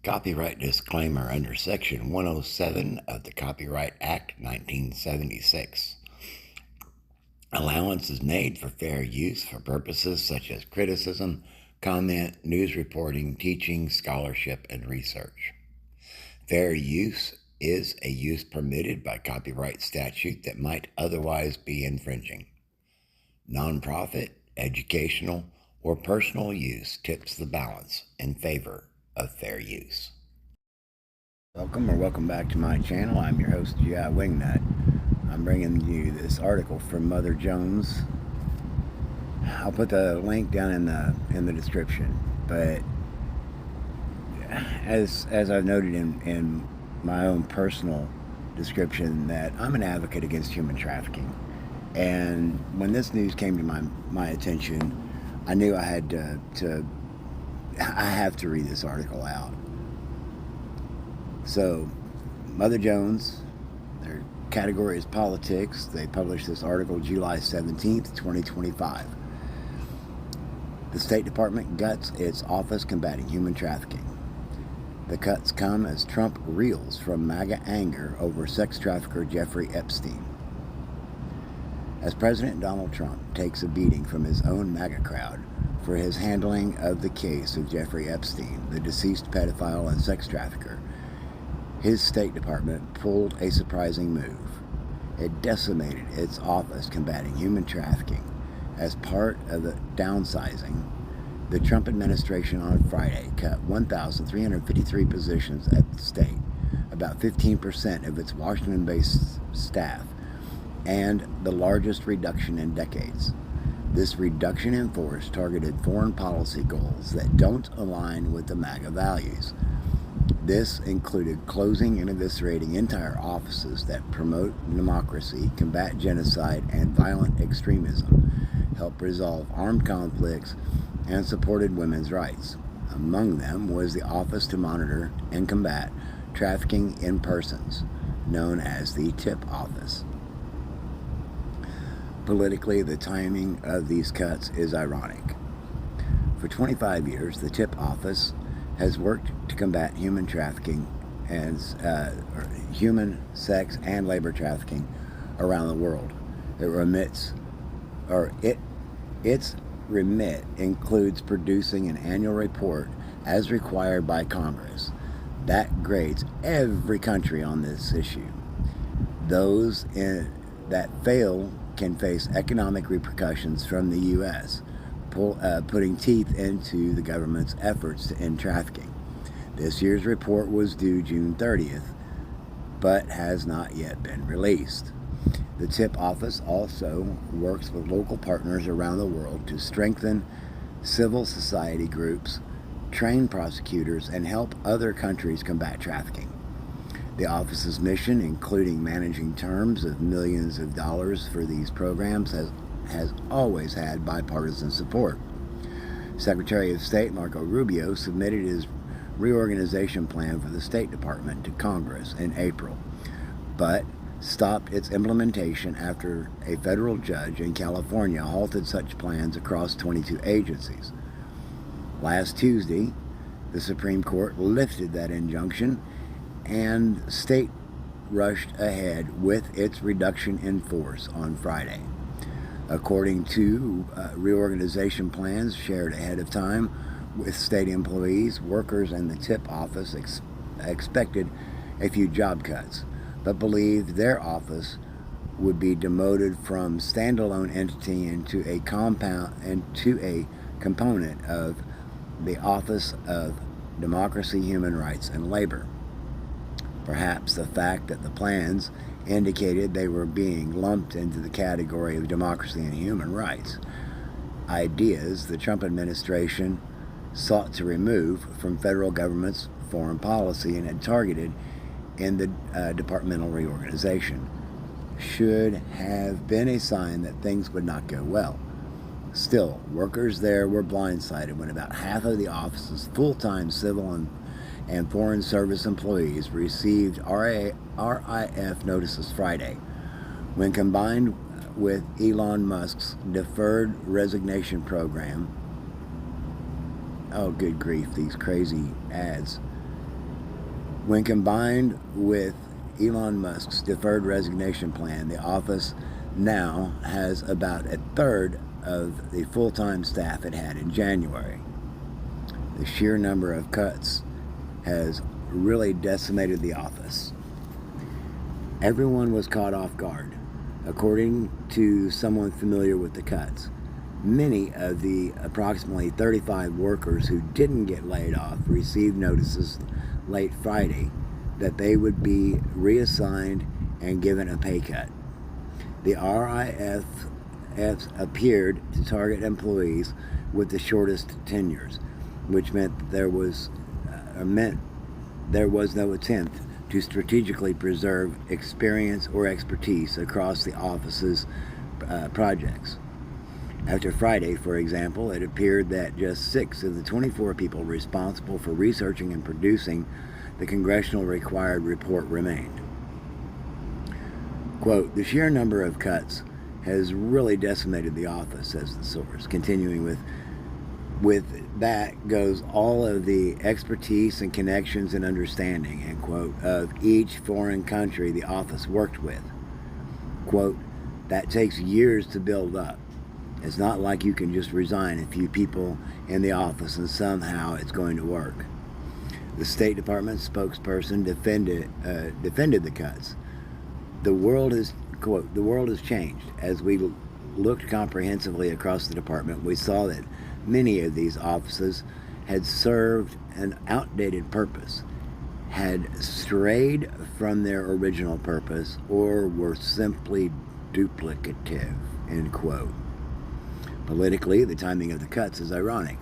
Copyright disclaimer under Section 107 of the Copyright Act 1976. Allowance is made for fair use for purposes such as criticism, comment, news reporting, teaching, scholarship, and research. Fair use is a use permitted by copyright statute that might otherwise be infringing. Nonprofit, educational, or personal use tips the balance in favor of fair use. Welcome back to my channel. I'm your host, G.I. Wingnut. I'm bringing you this article from Mother Jones. I'll put the link down in the description. But as I've noted in my own personal description, that I'm an advocate against human trafficking. And when this news came to my attention, I knew I had I have to read this article out. So, Mother Jones, their category is politics. They published this article July 17th, 2025. The State Department guts its office combating human trafficking. The cuts come as Trump reels from MAGA anger over sex trafficker Jeffrey Epstein. As President Donald Trump takes a beating from his own MAGA crowd for his handling of the case of Jeffrey Epstein, the deceased pedophile and sex trafficker, his State Department pulled a surprising move. It decimated its office combating human trafficking. As part of the downsizing, the Trump administration on Friday cut 1,353 positions at the state, about 15% of its Washington-based staff, and the largest reduction in decades. This reduction in force targeted foreign policy goals that don't align with the MAGA values. This included closing and eviscerating entire offices that promote democracy, combat genocide and violent extremism, help resolve armed conflicts, and supported women's rights. Among them was the Office to Monitor and Combat Trafficking in Persons, known as the TIP Office. Politically, the timing of these cuts is ironic. For 25 years, the TIP Office has worked to combat human trafficking as human, sex, and labor trafficking around the world. Its remit includes producing an annual report as required by Congress that grades every country on this issue. Those that fail can face economic repercussions from the U.S., putting teeth into the government's efforts to end trafficking. This year's report was due June 30th, but has not yet been released. The TIP office also works with local partners around the world to strengthen civil society groups, train prosecutors, and help other countries combat trafficking. The office's mission, including managing terms of millions of dollars for these programs, has always had bipartisan support. Secretary of State Marco Rubio submitted his reorganization plan for the State Department to Congress in April, but stopped its implementation after a federal judge in California halted such plans across 22 agencies. Last Tuesday, the Supreme Court lifted that injunction, and the state rushed ahead with its reduction in force on Friday. According to reorganization plans shared ahead of time with state employees, workers and the TIP office expected a few job cuts, but believed their office would be demoted from standalone entity into a component of the Office of Democracy, Human Rights, and Labor. Perhaps the fact that the plans indicated they were being lumped into the category of democracy and human rights, ideas the Trump administration sought to remove from federal government's foreign policy and had targeted in the departmental reorganization, should have been a sign that things would not go well. Still, workers there were blindsided when about half of the office's full-time civil and foreign service employees received RIF notices Friday. When combined with Elon Musk's deferred resignation program, oh good grief, these crazy ads, When combined with Elon Musk's deferred resignation plan, the office now has about a third of the full-time staff it had in January. The sheer number of cuts has really decimated the office. Everyone was caught off guard. According to someone familiar with the cuts, many of the approximately 35 workers who didn't get laid off received notices late Friday that they would be reassigned and given a pay cut. The RIF appeared to target employees with the shortest tenures, which meant there was no attempt to strategically preserve experience or expertise across the office's projects. After Friday, for example, it appeared that just 6 of the 24 people responsible for researching and producing the congressional required report remained. Quote, the sheer number of cuts has really decimated the office, says the source. Continuing with that goes all of the expertise and connections and understanding, end quote, of each foreign country the office worked with. Quote, that takes years to build up. It's not like you can just resign a few people in the office and somehow it's going to work. The State Department spokesperson defended the cuts. The world has, quote, the world has changed. As we looked comprehensively across the department, we saw that many of these offices had served an outdated purpose, had strayed from their original purpose, or were simply duplicative, end quote. Politically, the timing of the cuts is ironic.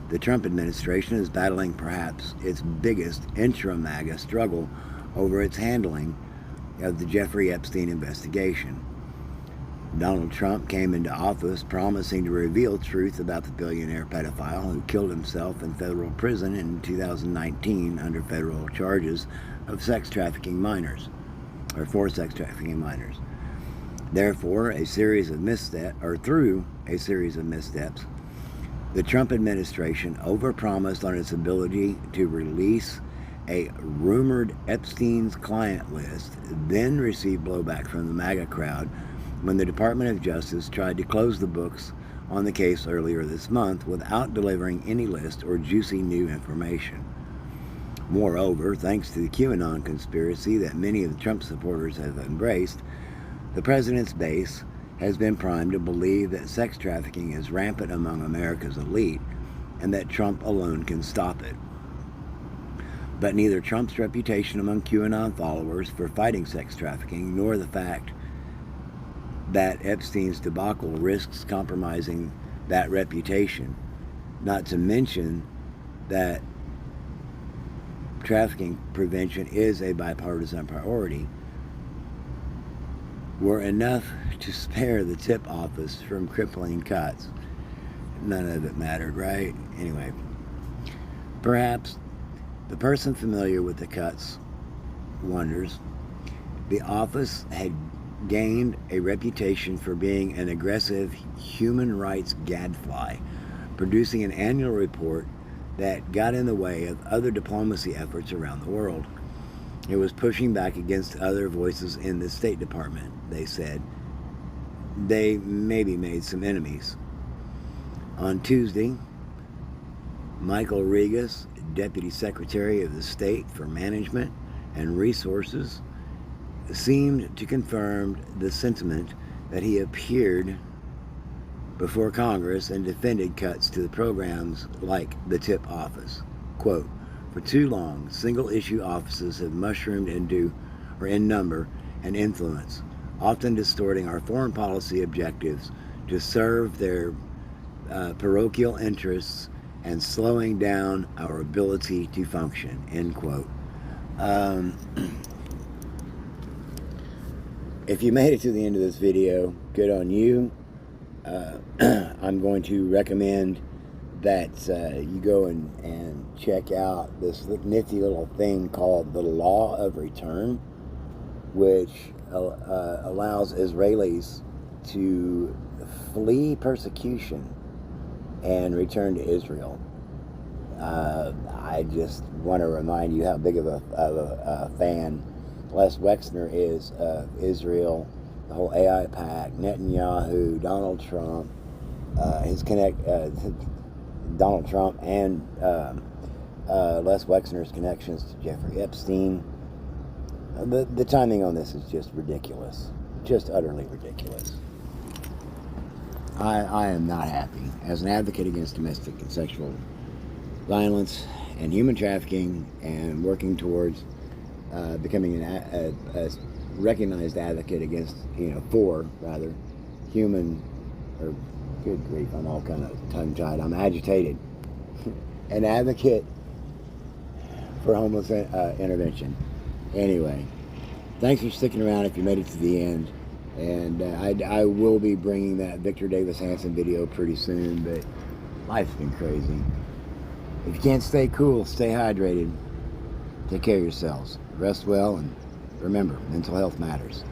The Trump administration is battling perhaps its biggest intra-MAGA struggle over its handling of the Jeffrey Epstein investigation. Donald Trump came into office promising to reveal truth about the billionaire pedophile who killed himself in federal prison in 2019 under federal charges of sex trafficking minors, or for sex trafficking minors. Therefore, through a series of missteps, the Trump administration overpromised on its ability to release a rumored Epstein's client list, then received blowback from the MAGA crowd when the Department of Justice tried to close the books on the case earlier this month without delivering any list or juicy new information. Moreover, thanks to the QAnon conspiracy that many of the Trump supporters have embraced, the president's base has been primed to believe that sex trafficking is rampant among America's elite and that Trump alone can stop it. But neither Trump's reputation among QAnon followers for fighting sex trafficking nor the fact that Epstein's debacle risks compromising that reputation, not to mention that trafficking prevention is a bipartisan priority, were enough to spare the tip office from crippling cuts. None of it mattered, right? Anyway, perhaps the person familiar with the cuts wonders. The office had gained a reputation for being an aggressive human rights gadfly, producing an annual report that got in the way of other diplomacy efforts around the world. It was pushing back against other voices in the State Department, they said. They maybe made some enemies. On Tuesday, Michael Regas, Deputy Secretary of the State for Management and Resources, seemed to confirm the sentiment that he appeared before Congress and defended cuts to the programs like the TIP office. Quote, for too long, single-issue offices have mushroomed in number and influence, often distorting our foreign policy objectives to serve their parochial interests and slowing down our ability to function, end quote. If you made it to the end of this video, good on you. I'm going to recommend that you go and check out this nifty little thing called the Law of Return, which allows Israelis to flee persecution and return to Israel. I just want to remind you how big of a fan Les Wexner is of Israel, the whole AI pact, Netanyahu, Donald Trump, Donald Trump and Les Wexner's connections to Jeffrey Epstein. The timing on this is just ridiculous, just utterly ridiculous. I am not happy. As an advocate against domestic and sexual violence and human trafficking, and working towards becoming a recognized advocate against, for rather, human, or good grief, I'm all kind of tongue-tied, I'm agitated. An advocate for homeless intervention. Anyway, thanks for sticking around if you made it to the end. And I will be bringing that Victor Davis Hanson video pretty soon, but life's been crazy. If you can't stay cool, stay hydrated. Take care of yourselves. Rest well, and remember, mental health matters.